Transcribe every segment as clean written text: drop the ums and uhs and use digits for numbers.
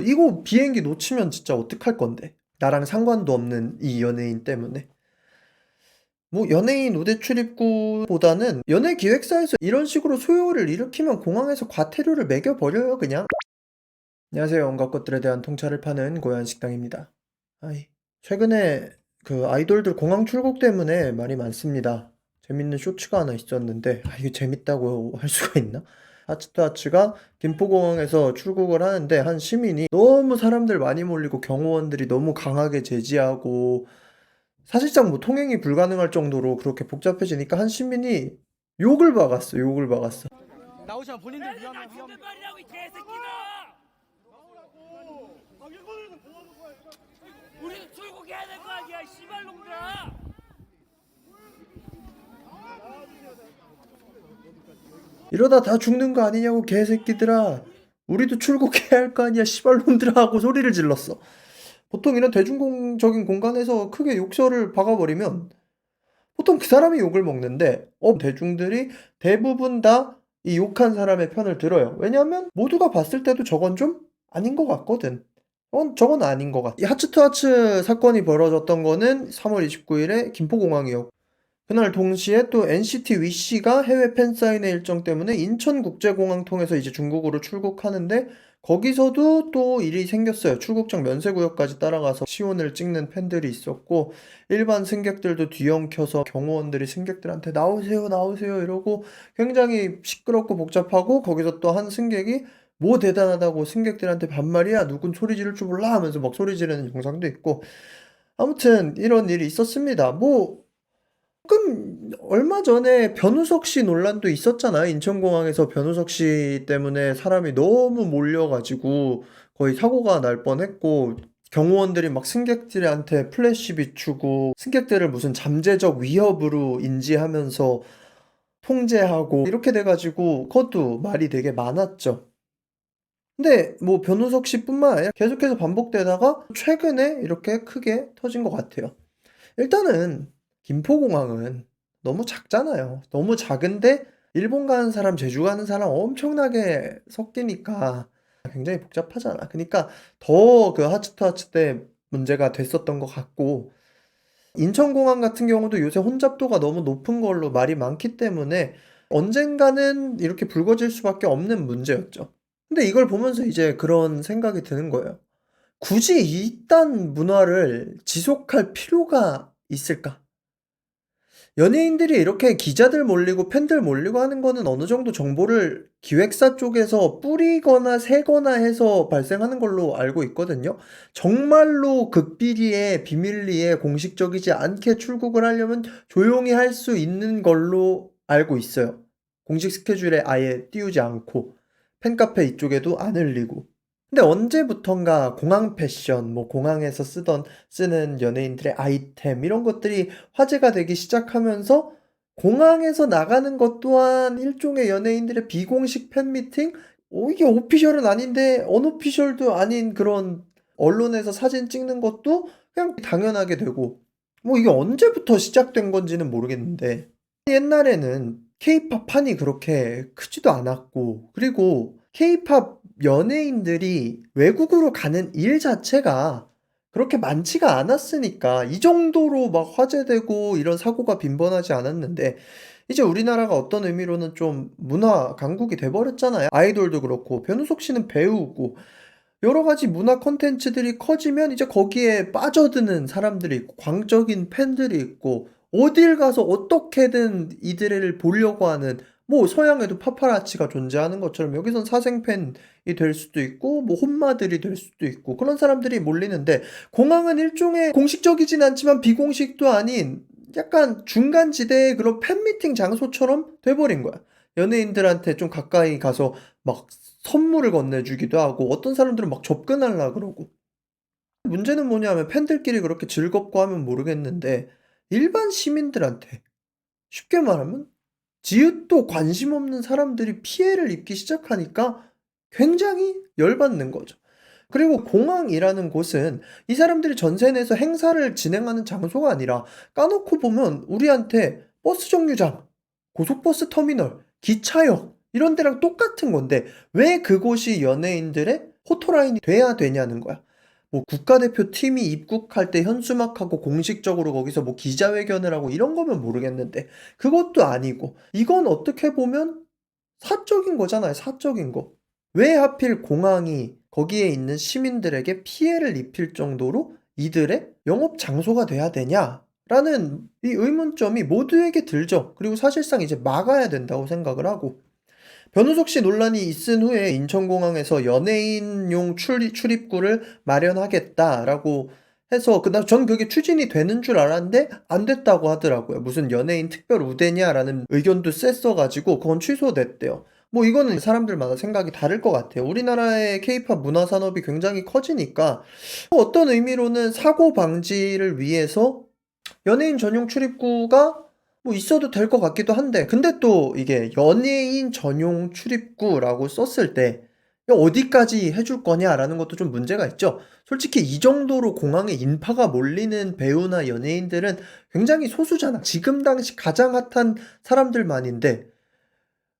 이거 비행기 놓치면 진짜 어떡할 건데? 나랑 상관도 없는 이 연예인 때문에. 뭐 연예인 우대 출입구보다는 연예 기획사에서 이런 식으로 소요를 일으키면 공항에서 과태료를 매겨버려요, 그냥. 안녕하세요. 온갖 것들에 대한 통찰을 파는 고얀 식당입니다. 최근에 그 아이돌들 공항 출국 때문에 말이 많습니다. 재밌는 쇼츠가 하나 있었는데, 이게 재밌다고 할 수가 있나? 하츠투하츠가 김포공항에서 출국을 하는데, 한 시민이 너무 사람들 많이 몰리고 경호원들이 너무 강하게 제지하고, 사실상 뭐 통행이 불가능할 정도로 그렇게 복잡해지니까 한 시민이 욕을 박았어, 욕을 박았어. 나오시면 본인들 위험한 말이라고 이 개새끼가! 우리도 출국해야 될 거 아니야, 씨발놈들아! 이러다 다 죽는 거 아니냐고 개새끼들아. 우리도 출국해야 할 거 아니야 씨발놈들아 하고 소리를 질렀어. 보통 이런 대중적인 공간에서 크게 욕설을 박아버리면 보통 그 사람이 욕을 먹는데 대중들이 대부분 다 이 욕한 사람의 편을 들어요. 왜냐하면 모두가 봤을 때도 저건 좀 아닌 것 같거든. 저건 아닌 것 같아. 이 하츠투하츠 사건이 벌어졌던 거는 3월 29일에 김포공항이었고 그날 동시에 또 NCT 위시가 해외 팬사인회 일정 때문에 인천국제공항 통해서 이제 중국으로 출국하는데 거기서도 또 일이 생겼어요. 출국장 면세구역까지 따라가서 시온을 찍는 팬들이 있었고 일반 승객들도 뒤엉켜서 경호원들이 승객들한테 나오세요 나오세요 이러고 굉장히 시끄럽고 복잡하고 거기서 또 한 승객이 뭐 대단하다고 승객들한테 반말이야 누군 소리 지를 줄 몰라 하면서 막 소리 지르는 영상도 있고 아무튼 이런 일이 있었습니다. 뭐 조금 얼마 전에 변우석 씨 논란도 있었잖아요. 인천공항에서 변우석 씨 때문에 사람이 너무 몰려가지고 거의 사고가 날 뻔했고 경호원들이 막 승객들한테 플래시 비추고 승객들을 무슨 잠재적 위협으로 인지하면서 통제하고 이렇게 돼가지고 그것도 말이 되게 많았죠. 근데 뭐 변우석 씨뿐만 아니라 계속해서 반복되다가 최근에 이렇게 크게 터진 것 같아요. 일단은 김포공항은 너무 작잖아요. 너무 작은데 일본 가는 사람, 제주 가는 사람 엄청나게 섞이니까 굉장히 복잡하잖아. 그러니까 더 그 하츠투하츠 때 문제가 됐었던 것 같고 인천공항 같은 경우도 요새 혼잡도가 너무 높은 걸로 말이 많기 때문에 언젠가는 이렇게 불거질 수밖에 없는 문제였죠. 근데 이걸 보면서 이제 그런 생각이 드는 거예요. 굳이 이딴 문화를 지속할 필요가 있을까? 연예인들이 이렇게 기자들 몰리고 팬들 몰리고 하는 거는 어느 정도 정보를 기획사 쪽에서 뿌리거나 새거나 해서 발생하는 걸로 알고 있거든요. 정말로 극비리에 비밀리에 공식적이지 않게 출국을 하려면 조용히 할 수 있는 걸로 알고 있어요. 공식 스케줄에 아예 띄우지 않고 팬카페 이쪽에도 안 흘리고. 근데 언제부턴가 공항 패션, 뭐 공항에서 쓰는 연예인들의 아이템 이런 것들이 화제가 되기 시작하면서 공항에서 나가는 것 또한 일종의 연예인들의 비공식 팬미팅? 이게 오피셜은 아닌데 언오피셜도 아닌 그런 언론에서 사진 찍는 것도 그냥 당연하게 되고 뭐 이게 언제부터 시작된 건지는 모르겠는데 옛날에는 케이팝판이 그렇게 크지도 않았고 그리고 케이팝 연예인들이 외국으로 가는 일 자체가 그렇게 많지가 않았으니까 이 정도로 막 화제되고 이런 사고가 빈번하지 않았는데 이제 우리나라가 어떤 의미로는 좀 문화 강국이 돼버렸잖아요. 아이돌도 그렇고 변우석 씨는 배우고 여러 가지 문화 콘텐츠들이 커지면 이제 거기에 빠져드는 사람들이 있고 광적인 팬들이 있고 어딜 가서 어떻게든 이들을 보려고 하는 뭐 서양에도 파파라치가 존재하는 것처럼 여기선 사생팬이 될 수도 있고 뭐 혼마들이 될 수도 있고 그런 사람들이 몰리는데 공항은 일종의 공식적이진 않지만 비공식도 아닌 약간 중간지대의 그런 팬미팅 장소처럼 돼버린 거야. 연예인들한테 좀 가까이 가서 막 선물을 건네주기도 하고 어떤 사람들은 막 접근하려 그러고 문제는 뭐냐면 팬들끼리 그렇게 즐겁고 하면 모르겠는데 일반 시민들한테 쉽게 말하면 지읒도 관심 없는 사람들이 피해를 입기 시작하니까 굉장히 열받는 거죠. 그리고 공항이라는 곳은 이 사람들이 전세 내서 행사를 진행하는 장소가 아니라 까놓고 보면 우리한테 버스 정류장, 고속버스 터미널, 기차역 이런 데랑 똑같은 건데 왜 그곳이 연예인들의 포토라인이 돼야 되냐는 거야. 뭐 국가대표 팀이 입국할 때 현수막하고 공식적으로 거기서 뭐 기자회견을 하고 이런 거면 모르겠는데 그것도 아니고 이건 어떻게 보면 사적인 거잖아요. 사적인 거. 왜 하필 공항이 거기에 있는 시민들에게 피해를 입힐 정도로 이들의 영업 장소가 돼야 되냐라는 이 의문점이 모두에게 들죠. 그리고 사실상 이제 막아야 된다고 생각을 하고 변우석 씨 논란이 있은 후에 인천공항에서 연예인용 출입구를 마련하겠다라고 해서 전 그게 추진이 되는 줄 알았는데 안 됐다고 하더라고요. 무슨 연예인 특별 우대냐라는 의견도 셌어가지고 그건 취소됐대요. 뭐 이거는 사람들마다 생각이 다를 것 같아요. 우리나라의 케이팝 문화 산업이 굉장히 커지니까 어떤 의미로는 사고 방지를 위해서 연예인 전용 출입구가 뭐 있어도 될 것 같기도 한데 근데 또 이게 연예인 전용 출입구라고 썼을 때 이거 어디까지 해줄 거냐라는 것도 좀 문제가 있죠. 솔직히 이 정도로 공항에 인파가 몰리는 배우나 연예인들은 굉장히 소수잖아. 지금 당시 가장 핫한 사람들만인데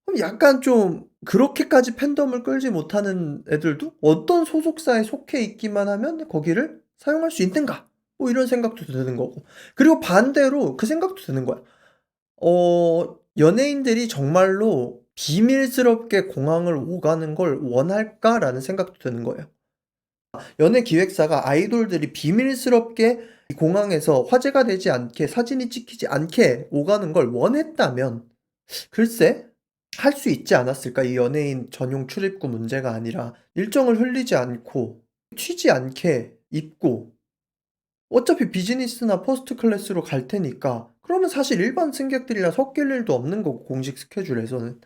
그럼 약간 좀 그렇게까지 팬덤을 끌지 못하는 애들도 어떤 소속사에 속해 있기만 하면 거기를 사용할 수 있는가? 뭐 이런 생각도 드는 거고. 그리고 반대로 그 생각도 드는 거야. 연예인들이 정말로 비밀스럽게 공항을 오가는 걸 원할까라는 생각도 드는 거예요. 연예 기획사가 아이돌들이 비밀스럽게 이 공항에서 화제가 되지 않게 사진이 찍히지 않게 오가는 걸 원했다면 글쎄 할 수 있지 않았을까? 이 연예인 전용 출입구 문제가 아니라 일정을 흘리지 않고 튀지 않게 입고 어차피 비즈니스나 퍼스트 클래스로 갈 테니까 그러면 사실 일반 승객들이랑 섞일 일도 없는 거고 공식 스케줄에서는.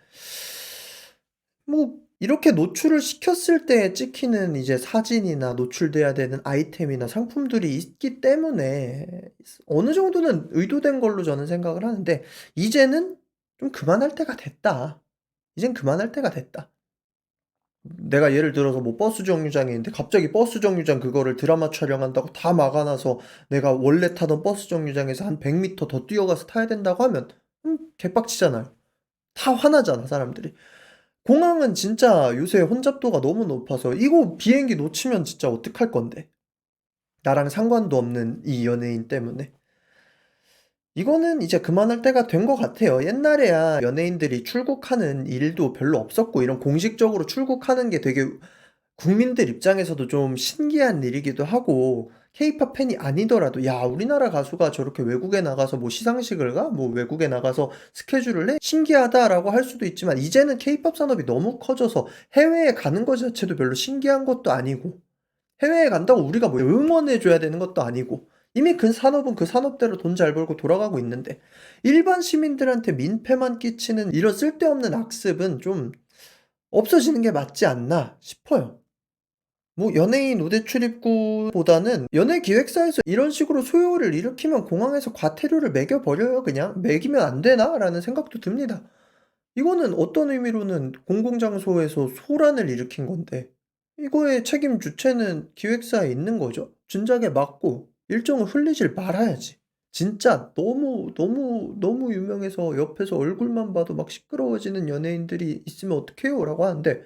뭐 이렇게 노출을 시켰을 때 찍히는 이제 사진이나 노출돼야 되는 아이템이나 상품들이 있기 때문에 어느 정도는 의도된 걸로 저는 생각을 하는데 이제는 좀 그만할 때가 됐다. 이젠 그만할 때가 됐다. 내가 예를 들어서 뭐 버스 정류장에 있는데 갑자기 버스 정류장 그거를 드라마 촬영한다고 다 막아놔서 내가 원래 타던 버스 정류장에서 한 100m 더 뛰어가서 타야 된다고 하면 개빡치잖아요. 다 화나잖아 사람들이. 공항은 진짜 요새 혼잡도가 너무 높아서 이거 비행기 놓치면 진짜 어떡할 건데. 나랑 상관도 없는 이 연예인 때문에. 이거는 이제 그만할 때가 된 것 같아요. 옛날에야 연예인들이 출국하는 일도 별로 없었고 이런 공식적으로 출국하는 게 되게 국민들 입장에서도 좀 신기한 일이기도 하고 케이팝 팬이 아니더라도 야 우리나라 가수가 저렇게 외국에 나가서 뭐 시상식을 가? 뭐 외국에 나가서 스케줄을 해? 신기하다라고 할 수도 있지만 이제는 케이팝 산업이 너무 커져서 해외에 가는 것 자체도 별로 신기한 것도 아니고 해외에 간다고 우리가 뭐 응원해 줘야 되는 것도 아니고 이미 그 산업은 그 산업대로 돈 잘 벌고 돌아가고 있는데 일반 시민들한테 민폐만 끼치는 이런 쓸데없는 악습은 좀 없어지는 게 맞지 않나 싶어요. 뭐 연예인 우대 출입구보다는 연예 기획사에서 이런 식으로 소요를 일으키면 공항에서 과태료를 매겨버려요 그냥. 매기면 안 되나라는 생각도 듭니다. 이거는 어떤 의미로는 공공장소에서 소란을 일으킨 건데 이거의 책임 주체는 기획사에 있는 거죠. 진작에 막고 일정을 흘리질 말아야지. 진짜 너무 유명해서 옆에서 얼굴만 봐도 막 시끄러워지는 연예인들이 있으면 어떡해요라고 하는데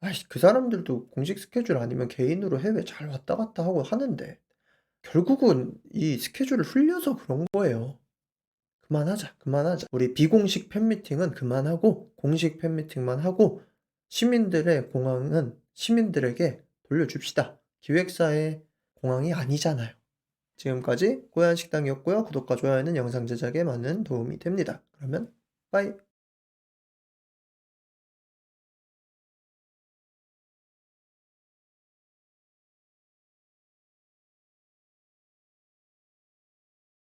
아이씨 그 사람들도 공식 스케줄 아니면 개인으로 해외 잘 왔다 갔다 하고 하는데 결국은 이 스케줄을 흘려서 그런 거예요. 그만하자, 그만하자. 우리 비공식 팬미팅은 그만하고 공식 팬미팅만 하고 시민들의 공항은 시민들에게 돌려줍시다. 기획사의 공항이 아니잖아요. 지금까지 고얀식당이었고요. 구독과 좋아요는 영상 제작에 많은 도움이 됩니다. 그러면 빠이.